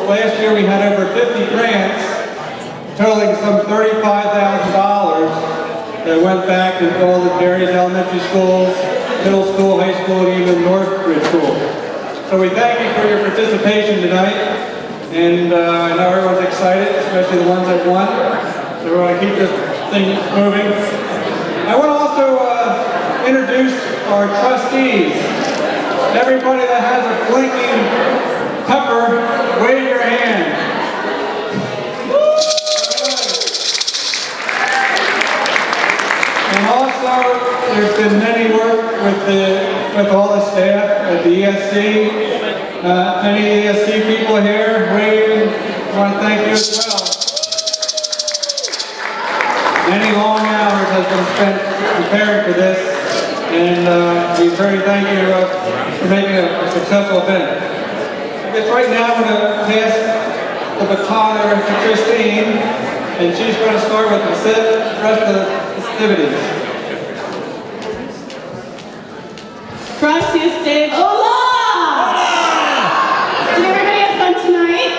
last year we had over 50 grants, totaling some $35,000 that went back to all the various elementary schools, middle school, high school, and even Northbridge School. So we thank you for your participation tonight, and I know everyone's excited, especially the ones that won. So we're going to keep this thing moving. I want to also introduce our trustees. Everybody that has a blinking pepper, wave your hand. And also, there's been many work with all the staff at the ESC. Many ESC people here waving. I want to thank you as well. Many long hours have been spent preparing for this, and we very thank you for making it a successful event. I guess right now I'm going to pass the baton over to Christine, and she's going to start with the rest of the festivities. Gracias, Dave. Hola! Did everybody have fun tonight?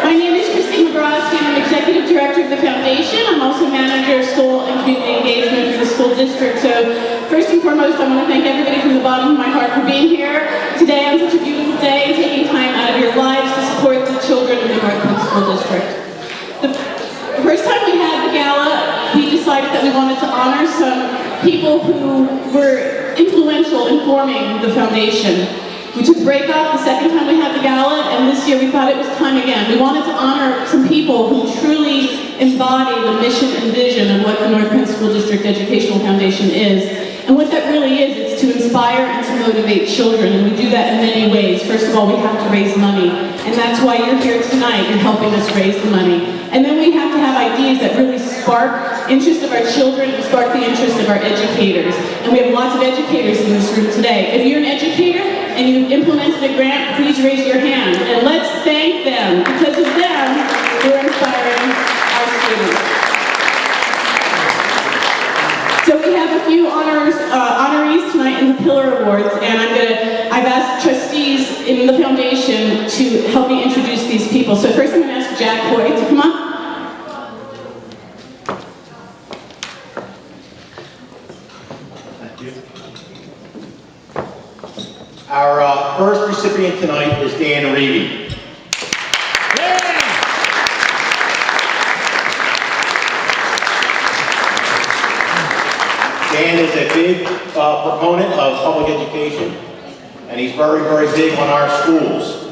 My name is Christine McGraw-Ski, and I'm Executive Director of the Foundation. I'm also Manager of School and Community Engagement for the school district. So first and foremost, I want to thank everybody from the bottom of my heart for being here today on such a beautiful day and taking time out of your lives to support the children in the North Penn School District. The first time we had the gala, we decided that we wanted to honor some people who were influential in forming the foundation. We took a break off the second time we had the gala, and this year we thought it was time again. We wanted to honor some people who truly embody the mission and vision of what the North Penn School District Educational Foundation is. And what that really is, it's to inspire and to motivate children, and we do that in many ways. First of all, we have to raise money, and that's why you're here tonight. You're helping us raise the money. And then we have to have ideas that really spark interest of our children and spark the interest of our educators. And we have lots of educators in this room today. If you're an educator and you've implemented a grant, please raise your hand. And let's thank them. Because of them, we're inspiring our students. So we have a few honorees tonight in the Pillar Awards, and I've asked trustees in the foundation to help me introduce these people. So first I'm going to ask Jack Hoy to come up. Thank you. Our first recipient tonight is Dan Reacy. Dan is a big proponent of public education, and he's very, very big on our schools.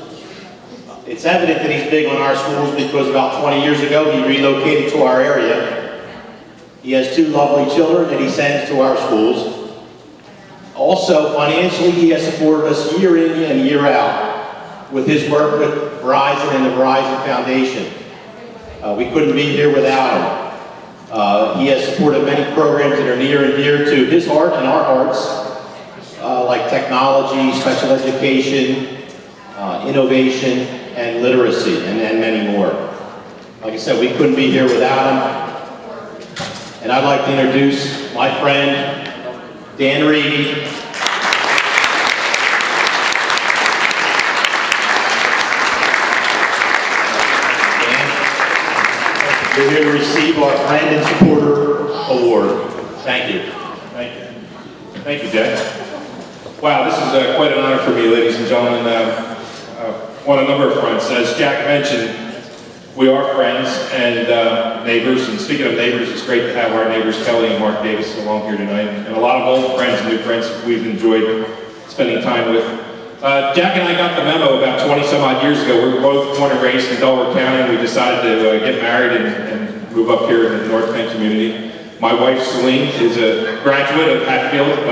It's evident that he's big on our schools because about 20 years ago he relocated to our area. He has 2 lovely children that he sends to our schools. Also, financially, he has supported us year in and year out with his work with Verizon and the Verizon Foundation. We couldn't be here without him. He has supported many programs that are near and dear to his heart and our hearts, like technology, special education, innovation, and literacy, and many more. Like I said, we couldn't be here without him. And I'd like to introduce my friend, Dan Reacy. We're here to receive our Friend and Supporter Award. Thank you. Thank you. Thank you, Jack. Wow, this is quite an honor for me, ladies and gentlemen. On a number of fronts. As Jack mentioned, we are friends and neighbors. And speaking of neighbors, it's great to have our neighbors, Kelly and Mark Davis, along here tonight. And a lot of old friends and new friends we've enjoyed spending time with. Jack and I got the memo about 20 some odd years ago. We were both born and raised in Delaware County, and we decided to get married and move up here in the North Penn community. My wife, Celine, is a graduate of Hatfield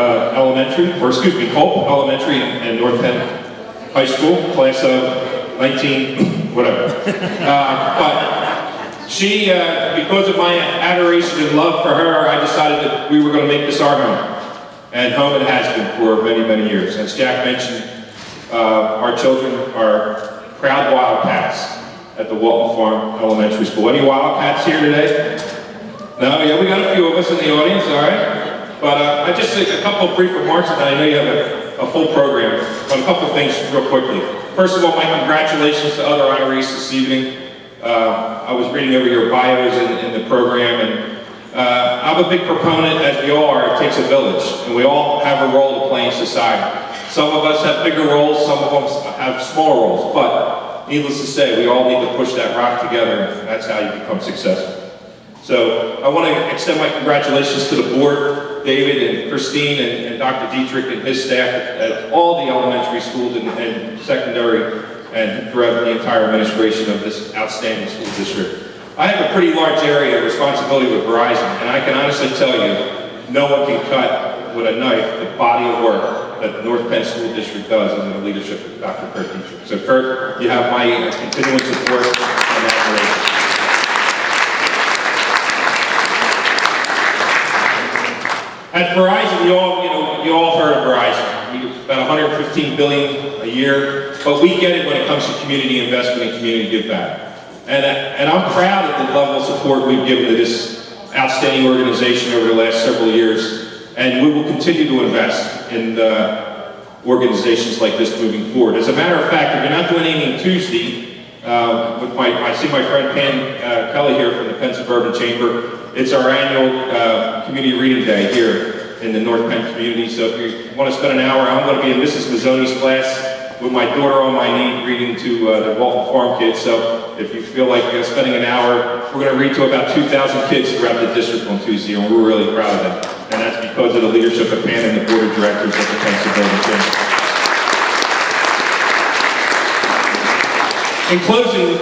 Culp Elementary and North Penn High School, class of 19, whatever. But she, because of my adoration and love for her, I decided that we were going to make this our home. And home it has been for many, many years. As Jack mentioned, our children are proud Wildcats at the Walton Farm Elementary School. Any Wildcats here today? No? Yeah, we got a few of us in the audience, all right? But I just think a couple of brief remarks, and I know you have a full program, but a couple things real quickly. First of all, my congratulations to other honorees this evening. I was reading over your bios in the program, and I'm a big proponent, as we all are. It takes a village, and we all have a role to play in society. Some of us have bigger roles, some of us have smaller roles, but needless to say, we all need to push that rock together, and that's how you become successful. So I want to extend my congratulations to the board, David and Christine and Dr. Dietrich and his staff at all the elementary schools and secondary and throughout the entire administration of this outstanding school district. I have a pretty large area of responsibility with Verizon, and I can honestly tell you, no one can cut with a knife the body of work that the North Penn School District does under the leadership of Dr. Kurt Dietrich. So Kurt, you have my continuing support and admiration. At Verizon, you all heard of Verizon. We about $115 billion a year, but we get it when it comes to community investment and community give back. And I'm proud of the level of support we've given to this outstanding organization over the last several years, and we will continue to invest in organizations like this moving forward. As a matter of fact, if you're not doing anything Tuesday, I see my friend Penn Kelly here from the Penn Suburban Chamber. It's our annual community reading day here in the North Penn community. So if you want to spend an hour, I'm going to be in Mrs. Mazzoni's class with my daughter on my knee reading to the Walton Farm kids. So if you feel like spending an hour, we're going to read to about 2,000 kids throughout the district on Tuesday, and we're really proud of that. And that's because of the leadership of Penn and the board of directors of the Penn Suburban Chamber. In closing,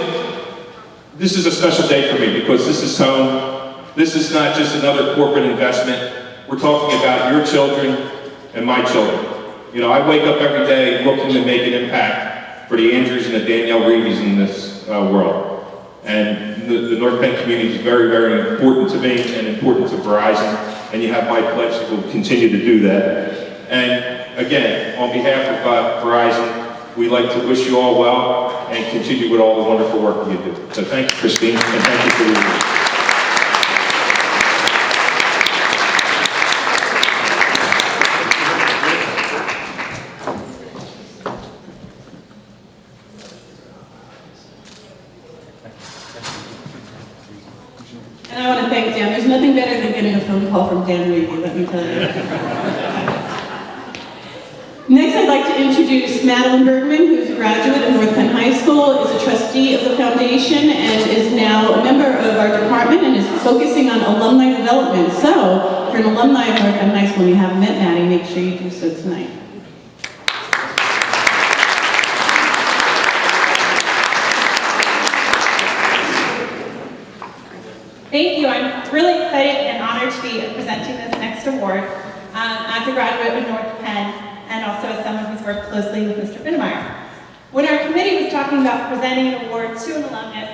this is a special day for me because this is home. This is not just another corporate investment. We're talking about your children and my children. You know, I wake up every day looking to make an impact for the Andrews and the Danielle Reeves in this world. And the North Penn community is very, very important to me and important to Verizon. And you have my pledge that we'll continue to do that. And again, on behalf of Verizon, we'd like to wish you all well and continue with all the wonderful work you do. So thank you, Christine, and thank you for your leadership. And I want to thank Dan. There's nothing better than getting a phone call from Dan Reacy, let me tell you. Next, I'd like to introduce Madeline Bergman, who is a graduate of North Penn High School, is a trustee of the foundation, and is now a member of our department and is focusing on alumni development. So, if you're an alumni of North Penn High School and you haven't met Maddie, make sure you do so tonight. Thank you. I'm really excited and honored to be presenting this next award as a graduate of North Penn and also as someone who's worked closely with Mr. Finnemeyer. When our committee was talking about presenting an award to an alumnus,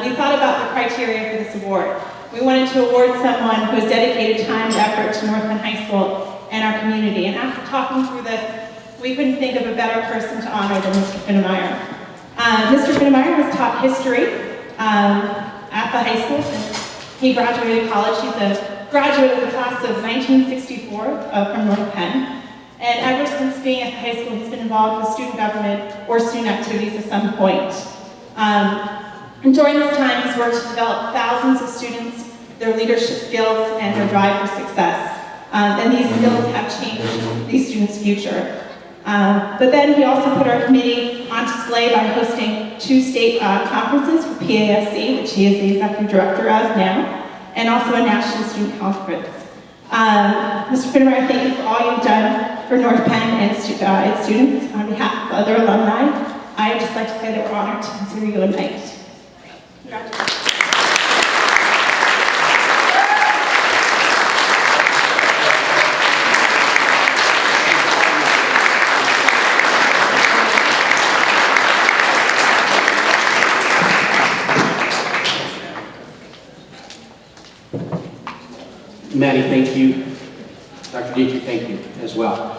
we thought about the criteria for this award. We wanted to award someone who has dedicated time and effort to North Penn High School and our community. And after talking through this, we couldn't think of a better person to honor than Mr. Finnemeyer. Mr. Finnemeyer has taught history at the high school since he graduated college. He's a graduate of the class of 1964 from North Penn. And ever since being at the high school, he's been involved with student government or student activities at some point. And during this time, he's worked to develop thousands of students, their leadership skills, and their drive for success. And these skills have changed these students' future. But then he also put our committee on display by hosting 2 state conferences for PASC, which he is the executive director of now, and also a national student conference. Mr. Finnemeyer, thank you for all you've done for North Penn and its students. On behalf of other alumni, I would just like to say that we're honored to consider you a knight. Congratulations. Maddie, thank you. Dr. Dietrich, thank you as well.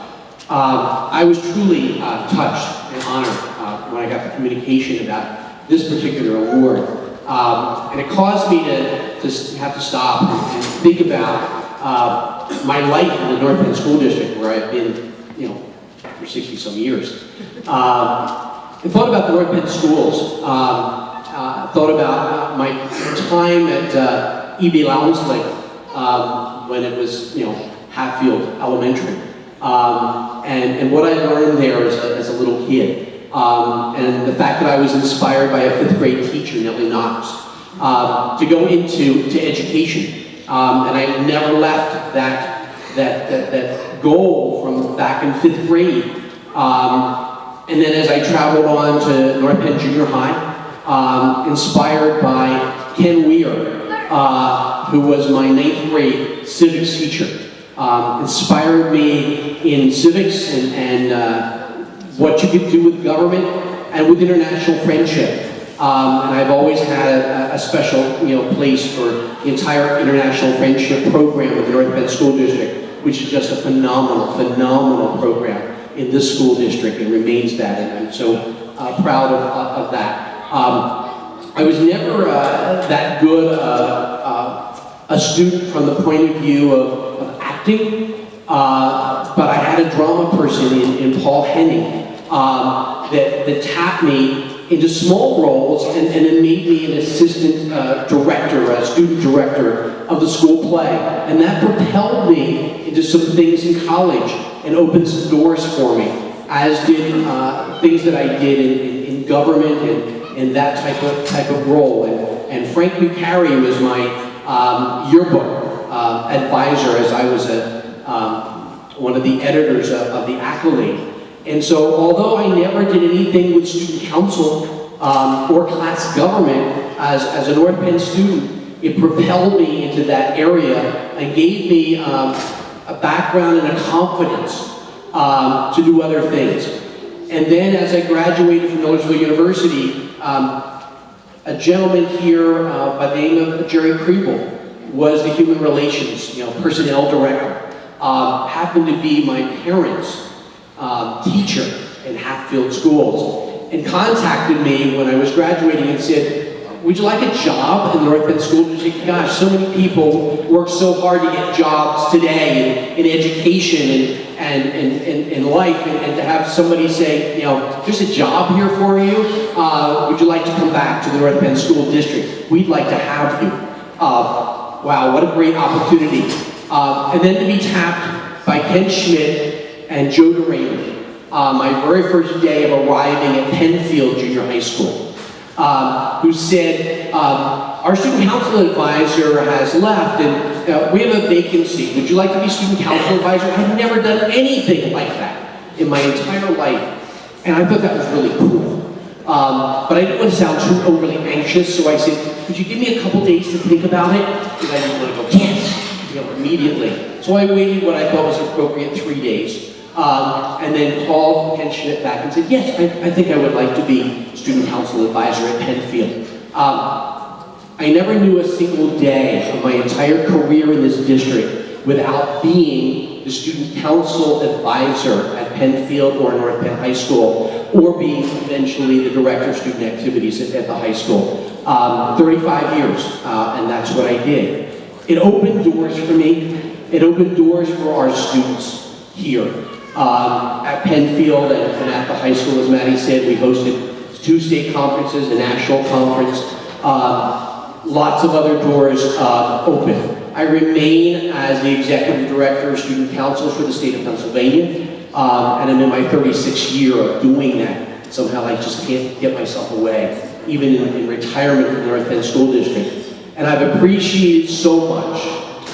I was truly touched and honored when I got the communication about this particular award. And it caused me to have to stop and think about my life in the North Penn School District, where I've been, for 60 some years. I thought about the North Penn schools. Thought about my time at E.B. Lownsley when it was, Hatfield Elementary. And what I learned there as a little kid. And the fact that I was inspired by a 5th grade teacher, Nellie Knox, to go into education. And I never left that goal from back in 5th grade. And then as I traveled on to North Penn Junior High, inspired by Ken Weir, who was my 9th grade civics teacher, inspired me in civics and what you could do with government and with international friendship. And I've always had a special place for the entire international friendship program of the North Penn School District, which is just a phenomenal program in this school district and remains that, and I'm so proud of that. I was never that good a student from the point of view of acting, but I had a drama person in Paul Henning that tapped me into small roles and then made me an assistant director, a student director of the school play. And that propelled me into some things in college and opened some doors for me, as did things that I did in government and that type of role. And Frank McCary was my yearbook advisor, as I was one of the editors of the Accolade. And so, although I never did anything with student council or class government as a North Penn student, it propelled me into that area and gave me a background and a confidence to do other things. And then as I graduated from Millersville University, a gentleman here by the name of Jerry Kriebel was the human relations, personnel director. Happened to be my parents' teacher in Hatfield schools, and contacted me when I was graduating and said, would you like a job in the North Penn School District? Gosh, so many people work so hard to get jobs today in education and in life, and to have somebody say, there's a job here for you. Would you like to come back to the North Penn School District? We'd like to have you. Wow, what a great opportunity. And then to be tapped by Ken Schmidt and Joe DeRaymond, my very first day of arriving at Penfield Junior High School, who said, our student council advisor has left and we have a vacancy. Would you like to be student council advisor? I've never done anything like that in my entire life. And I thought that was really cool. But I didn't want to sound too overly anxious, so I said, could you give me a couple days to think about it? Because I didn't want to go, yes, immediately. So I waited what I thought was appropriate 3 days. And then called Ken Schmidt back and said, yes, I think I would like to be student council advisor at Penfield. I never knew a single day of my entire career in this district without being the student council advisor at Penfield or North Penn High School, or being eventually the director of student activities at the high school. 35 years, and that's what I did. It opened doors for me. It opened doors for our students here. At Penfield and at the high school, as Maddie said, we hosted 2 state conferences, a national conference, lots of other doors open. I remain as the executive director of student council for the state of Pennsylvania, and I'm in my 36th year of doing that. Somehow I just can't get myself away, even in retirement from the North Penn School District. And I've appreciated so much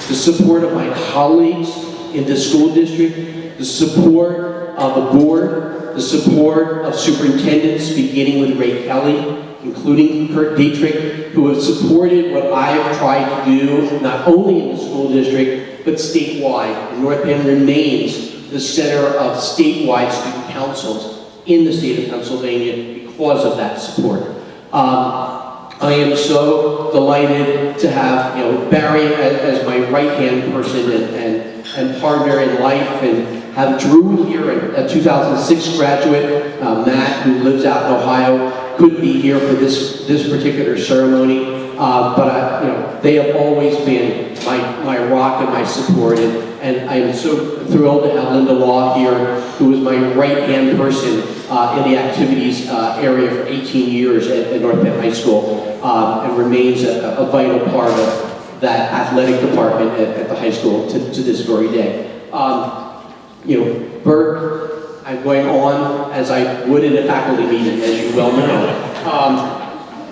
the support of my colleagues in the school district, the support of the board, the support of superintendents, beginning with Ray Kelly, including Kurt Dietrich, who have supported what I have tried to do, not only in the school district, but statewide. And North Penn remains the center of statewide student councils in the state of Pennsylvania because of that support. I am so delighted to have Barry as my right-hand person and partner in life, and have Drew here, a 2006 graduate, Matt, who lives out in Ohio, couldn't be here for this particular ceremony. but they have always been my rock and my support, and I am so thrilled to have Linda Law here, who was my right-hand person in the activities area for 18 years at North Penn High School, and remains a vital part of that athletic department at the high school to this very day. Bert, I'm going on as I would in a faculty meeting, as you well know.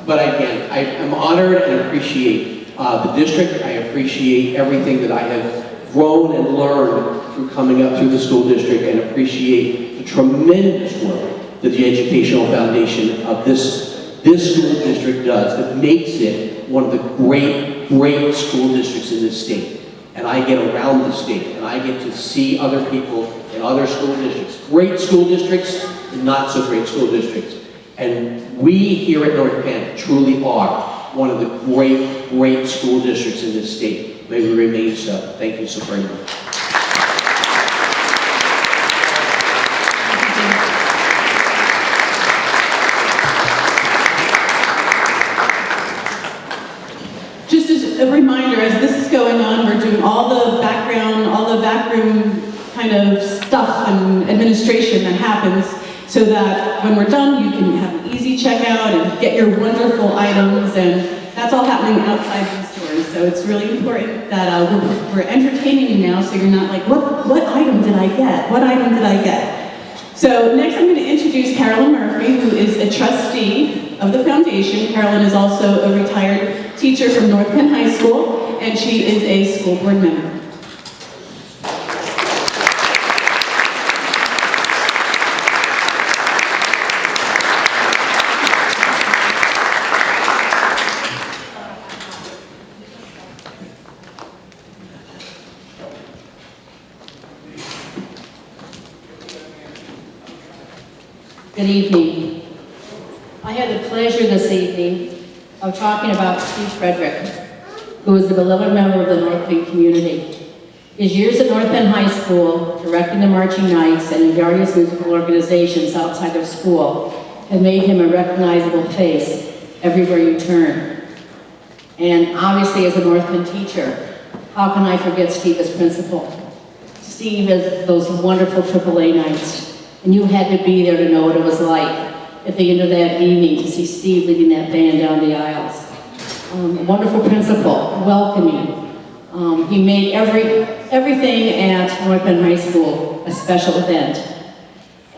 But again, I am honored and appreciate the district. I appreciate everything that I have grown and learned through coming up through the school district, and appreciate the tremendous work that the educational foundation of this school district does. It makes it one of the great school districts in this state. And I get around the state, and I get to see other people in other school districts. Great school districts and not so great school districts. And we here at North Penn truly are one of the great school districts in this state. May we remain so. Thank you so very much. Just as a reminder, as this is going on, we're doing all the backroom kind of stuff and administration that happens, so that when we're done, you can have an easy checkout and get your wonderful items, and that's all happening outside the stores. So it's really important that we're entertaining you now, so you're not like, what item did I get? What item did I get? So next I'm going to introduce Carolyn Murphy, who is a trustee of the foundation. Carolyn is also a retired teacher from North Penn High School, and she is a school board member. Good evening. I had the pleasure this evening of talking about Steve Frederick, who is a beloved member of the North Penn community. His years at North Penn High School, directing the marching nights and in various musical organizations outside of school, have made him a recognizable face everywhere you turn. And obviously, as a North Penn teacher, how can I forget Steve as principal? Steve has those wonderful AAA nights. And you had to be there to know what it was like at the end of that evening to see Steve leading that band down the aisles. A wonderful principal, welcoming. He made everything at North Penn High School a special event.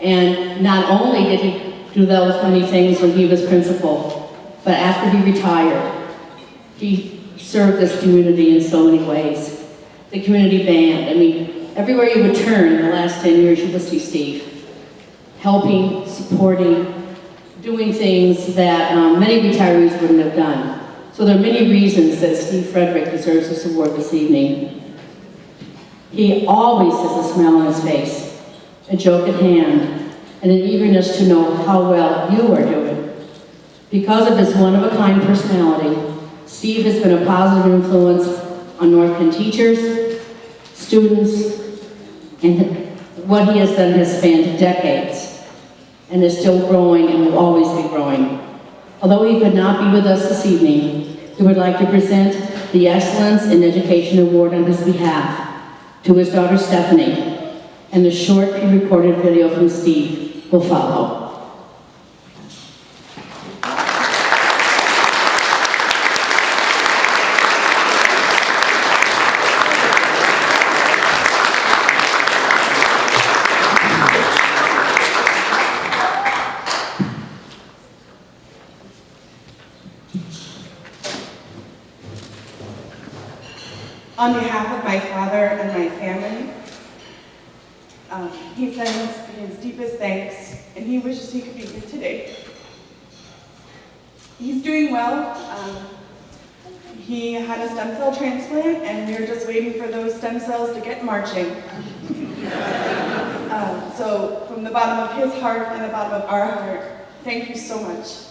And not only did he do those many things when he was principal, but after he retired, he served this community in so many ways. The community band, I mean, everywhere you would turn in the last 10 years, you would see Steve. Helping, supporting, doing things that many retirees wouldn't have done. So there are many reasons that Steve Frederick deserves this award this evening. He always has a smile on his face, a joke at hand, and an eagerness to know how well you are doing. Because of his one-of-a-kind personality, Steve has been a positive influence on North Penn teachers, students, and what he has done has spanned decades and is still growing and will always be growing. Although he could not be with us this evening, he would like to present the Excellence in Education Award on his behalf to his daughter Stephanie, and the short pre-recorded video from Steve will follow. On behalf of my father and my family, he sends his deepest thanks, and he wishes he could be here today. He's doing well. He had a stem cell transplant, and we're just waiting for those stem cells to get marching. So from the bottom of his heart and the bottom of our heart, thank you so much.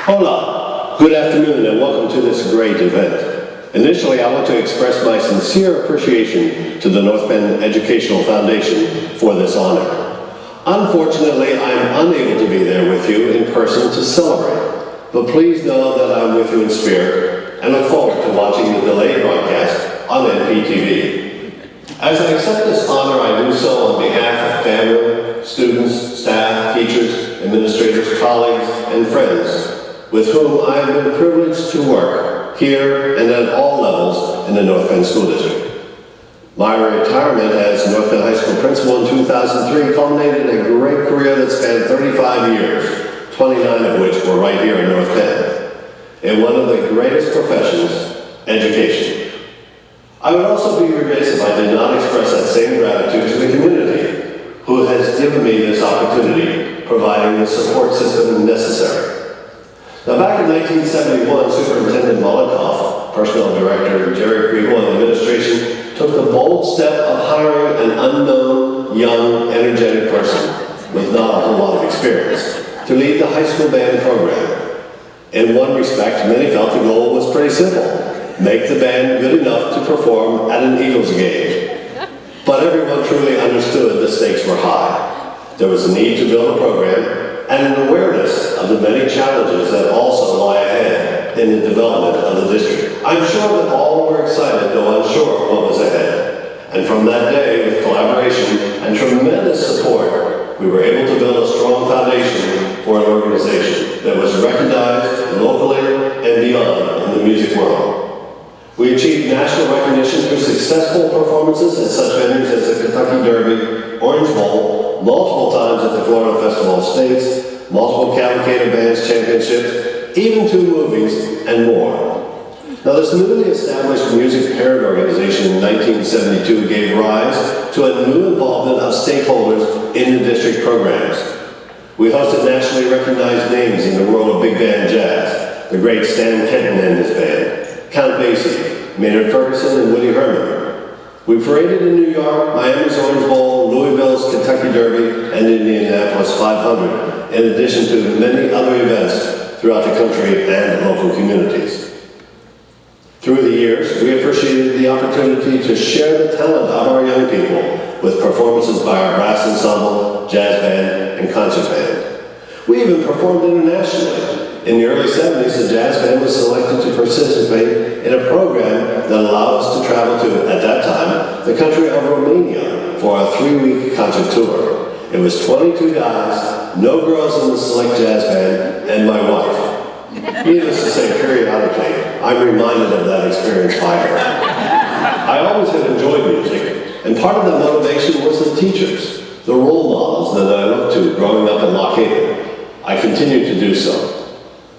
Hola, good afternoon and welcome to this great event. Initially, I want to express my sincere appreciation to the North Penn Educational Foundation for this honor. Unfortunately, I am unable to be there with you in person to celebrate, but please know that I'm with you in spirit and look forward to watching the delayed broadcast on NPTV. As I accept this honor, I do so on behalf of family, students, staff, teachers, administrators, colleagues, and friends with whom I have been privileged to work here and at all levels in the North Penn School District. My retirement as North Penn High School principal in 2003 culminated in a great career that spanned 35 years, 29 of which were right here in North Penn, in one of the greatest professions, education. I would also be remiss if I did not express that same gratitude to the community who has given me this opportunity, providing the support system necessary. Now, back in 1971, Superintendent Molotov, Personnel Director Jerry Kriegel, and administration took the bold step of hiring an unknown, young, energetic person with not a whole lot of experience to lead the high school band program. In one respect, many felt the goal was pretty simple: make the band good enough to perform at an Eagles game. But everyone truly understood the stakes were high. There was a need to build a program and an awareness of the many challenges that also lie ahead in the development of the district. I'm sure that all were excited, though unsure what was ahead. And from that day, with collaboration and tremendous support, we were able to build a strong foundation for an organization that was recognized locally and beyond in the music world. We achieved national recognition through successful performances at such venues as the Kentucky Derby, Orange Bowl, multiple times at the Florida Festival of States, multiple Cavalcade Bands Championships, even 2 movies, and more. Now, this newly established music parent organization in 1972 gave rise to a new involvement of stakeholders in the district programs. We hosted nationally recognized names in the world of big band jazz: the great Stan Kenton and his band, Count Basie, Maynard Ferguson, and Woody Herman. We paraded in New York, Miami's Orange Bowl, Louisville's Kentucky Derby, and Indianapolis 500, in addition to many other events throughout the country and local communities. Through the years, we appreciated the opportunity to share the talent of our young people with performances by our brass ensemble, jazz band, and concert band. We even performed internationally. In the early 70s, the jazz band was selected to participate in a program that allowed us to travel to, at that time, the country of Romania for a 3-week concert tour. It was 22 guys, no girls in the select jazz band, and my wife. Needless to say, periodically, I'm reminded of that experience by her. I always had enjoyed music, and part of the motivation was the teachers, the role models that I looked to growing up in Lock Haven. I continue to do so.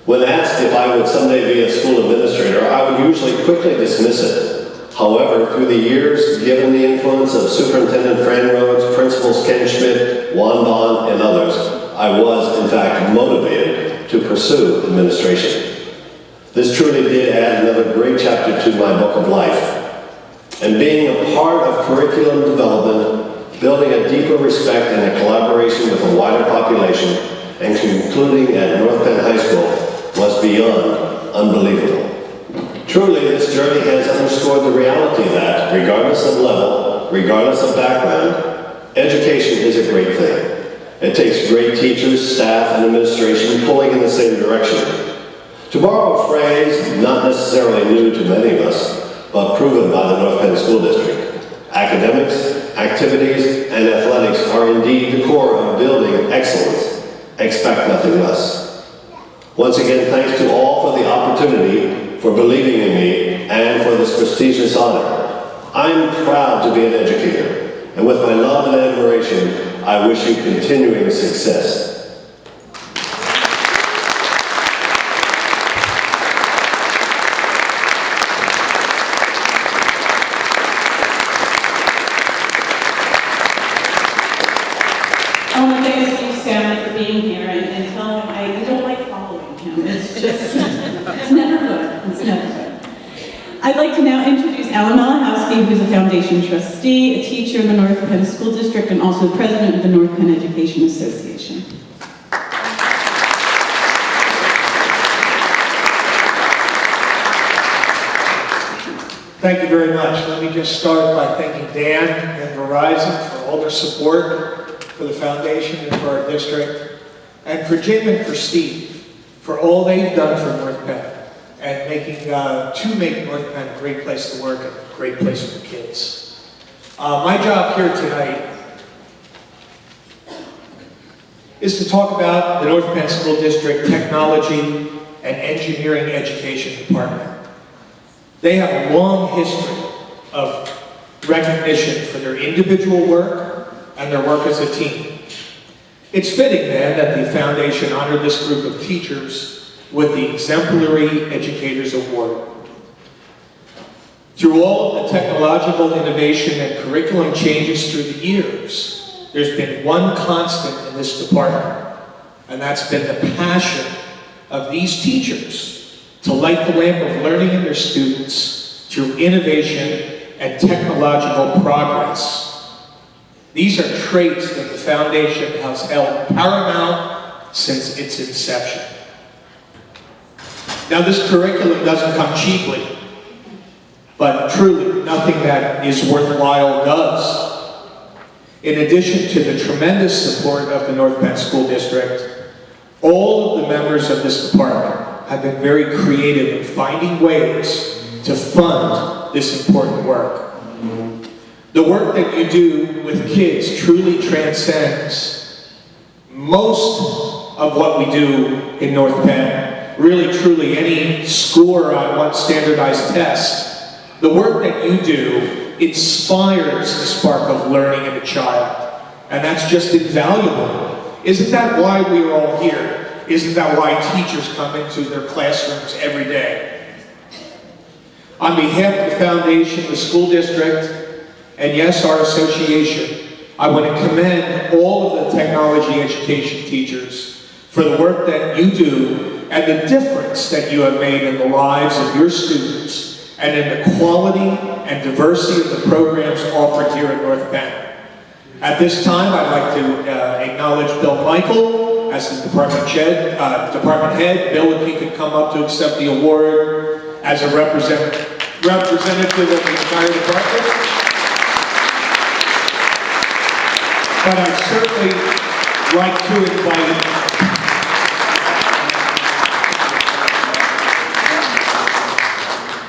When asked if I would someday be a school administrator, I would usually quickly dismiss it. However, through the years, given the influence of Superintendent Fran Rhodes, Principals Ken Schmidt, Juan Bond, and others, I was, in fact, motivated to pursue administration. This truly did add another great chapter to my book of life. And being a part of curriculum development, building a deeper respect and a collaboration with a wider population, and concluding at North Penn High School was beyond unbelievable. Truly, this journey has underscored the reality that, regardless of level, regardless of background, education is a great thing. It takes great teachers, staff, and administration pulling in the same direction. To borrow a phrase not necessarily new to many of us, but proven by the North Penn School District, academics, activities, and athletics are indeed the core of building excellence. Expect nothing less. Once again, thanks to all for the opportunity, for believing in me, and for this prestigious honor. I'm proud to be an educator, and with my love and admiration, I wish you continuing success. I want to thank Steve Stanley for being here and tell him I don't like following him. It's just, it's never good. It's never good. I'd like to now introduce Alan Malachowski, who's a foundation trustee, a teacher in the North Penn School District, and also president of the North Penn Education Association. Thank you very much. Let me just start by thanking Dan and Verizon for all their support for the foundation and for our district, and for Jim and for Steve for all they've done for North Penn and make North Penn a great place to work and a great place for the kids. My job here tonight is to talk about the North Penn School District Technology and Engineering Education Department. They have a long history of recognition for their individual work and their work as a team. It's fitting then that the foundation honor this group of teachers with the Exemplary Educators Award. Through all of the technological innovation and curriculum changes through the years, there's been one constant in this department, and that's been the passion of these teachers to light the lamp of learning in their students through innovation and technological progress. These are traits that the foundation has held paramount since its inception. Now, this curriculum doesn't come cheaply, but truly nothing that is worthwhile does. In addition to the tremendous support of the North Penn School District, all of the members of this department have been very creative in finding ways to fund this important work. The work that you do with kids truly transcends most of what we do in North Penn. Really, truly, any score on one standardized test. The work that you do inspires the spark of learning in a child, and that's just invaluable. Isn't that why we are all here? Isn't that why teachers come into their classrooms every day? On behalf of the foundation, the school district, and yes, our association, I want to commend all of the technology education teachers for the work that you do and the difference that you have made in the lives of your students and in the quality and diversity of the programs offered here at North Penn. At this time, I'd like to acknowledge Bill Michael as the department head. Bill, if you could come up to accept the award as a representative of the entire department. But I'd certainly like to invite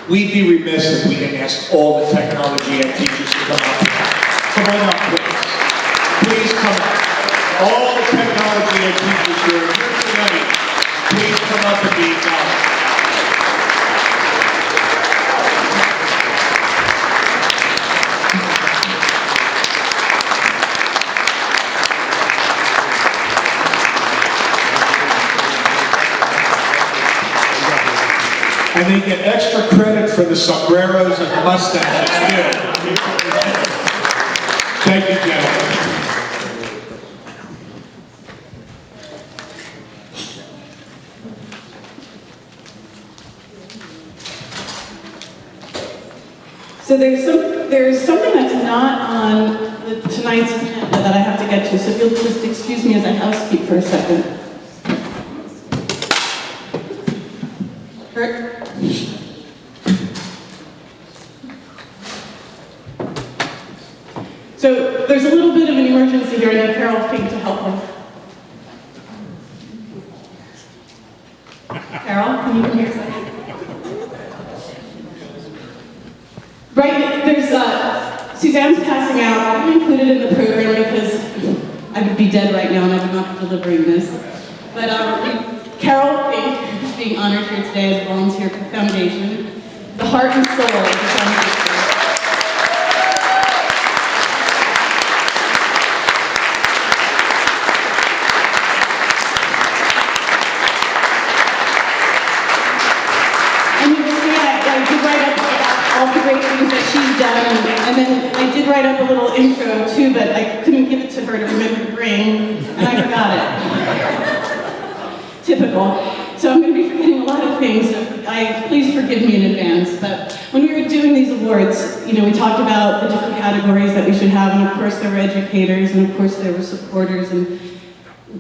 we'd be remiss if we didn't ask all the technology and teachers to come up. Come on up, please. Please come up. All the technology and teachers who are here tonight, please come up and be acknowledged. And they get extra credit for the sombreros and the mustaches, too. Thank you, gentlemen. So there's something that's not on tonight's agenda that I have to get to, so if you'll just excuse me as I housekeep for a second. Kurt? So there's a little bit of an emergency here. I need Carol Fink to help me. Carol, can you come here a second? Right, there's, Suzanne's passing out. I'm included in the program because I would be dead right now and I would not be delivering this. But Carol Fink is being honored here today as a volunteer for the foundation, the heart and soul of the foundation. And then I did write up a little intro too, but I couldn't give it to her to remember to bring, and I forgot it. Typical. So I'm going to be forgetting a lot of things, so please forgive me in advance. But when we were doing these awards, we talked about the different categories that we should have, and of course there were educators, and of course there were supporters, and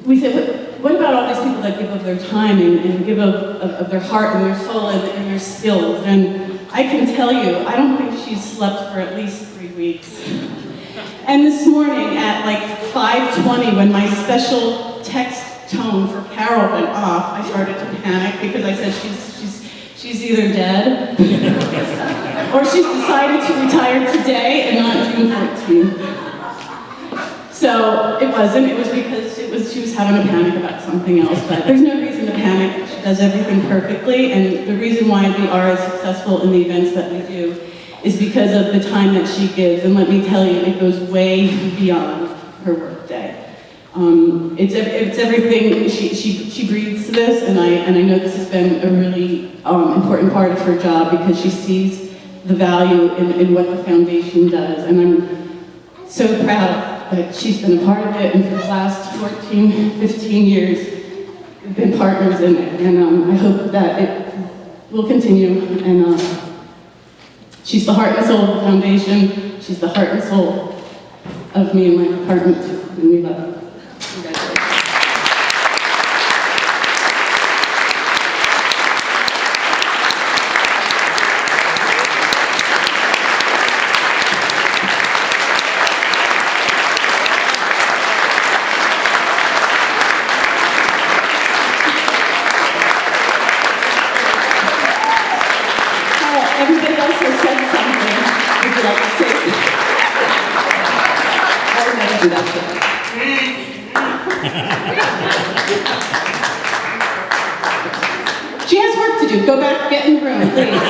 we said, what about all these people that give of their time and give of their heart and their soul and their skills? And I can tell you, I don't think she's slept for at least 3 weeks. And this morning at like 5:20, when my special text tone for Carol went off, I started to panic because I said she's either dead or she's decided to retire today and not June 14th. So it wasn't, it was because she was having a panic about something else, but there's no reason to panic. She does everything perfectly, and the reason why we are as successful in the events that we do is because of the time that she gives, and let me tell you, it goes way beyond her work day. It's everything. She breathes this, and I know this has been a really important part of her job because she sees the value in what the foundation does, and I'm so proud that she's been a part of it, and for the last 14, 15 years, we've been partners in it, and I hope that it will continue, and she's the heart and soul of the foundation, she's the heart and soul of me and my department, and we love her. Congratulations. Everybody else has said something. Would you like to say something? I would never do that. She has work to do. Go back, get in the room, please.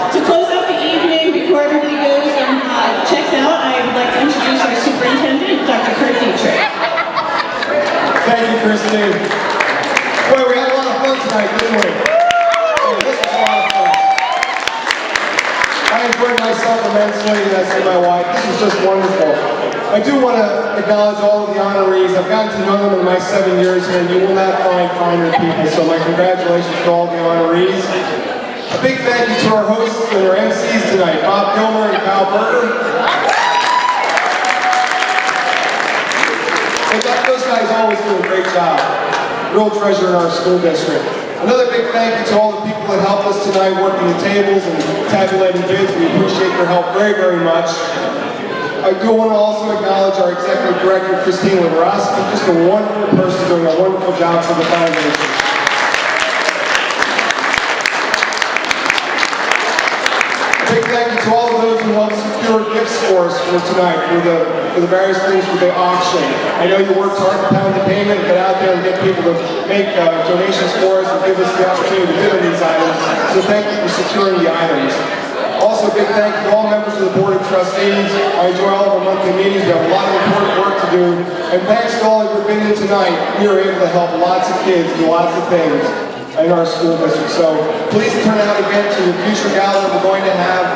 To close out the evening, before everybody goes and checks out, I would like to introduce our superintendent, Dr. Kurt Dietrich. Thank you, Christine. Boy, we had a lot of fun tonight, didn't we? Oh, this was a lot of fun. I enjoyed myself immensely, and I see my wife. This was just wonderful. I do want to acknowledge all of the honorees. I've gotten to know them in my 7 years here, and you will not find finer people, so my congratulations to all the honorees. A big thank you to our hosts and our MCs tonight, Bob Gilmer and Kyle Berger. Those guys always do a great job. Real treasure in our school district. Another big thank you to all the people that helped us tonight working the tables and tabulating bids. We appreciate their help very, very much. I do want to also acknowledge our Executive Director, Christine Reacy, just a wonderful person doing a wonderful job for the foundation. Big thank you to all of those who helped secure gifts for us for tonight, for the various things for the auction. I know you worked hard to pound the payment, get out there and get people to make donations for us and give us the opportunity to bid on these items. So thank you for securing the items. Also, big thank you to all members of the Board of Trustees. I enjoy all of our monthly meetings. We have a lot of important work to do. And thanks to all of you for being here tonight. We are able to help lots of kids do lots of things in our school district. So please turn out again to the future gala that we're going to have.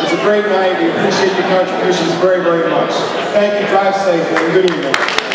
It's a great night. We appreciate your contributions very, very much. Thank you. Drive safely and good evening.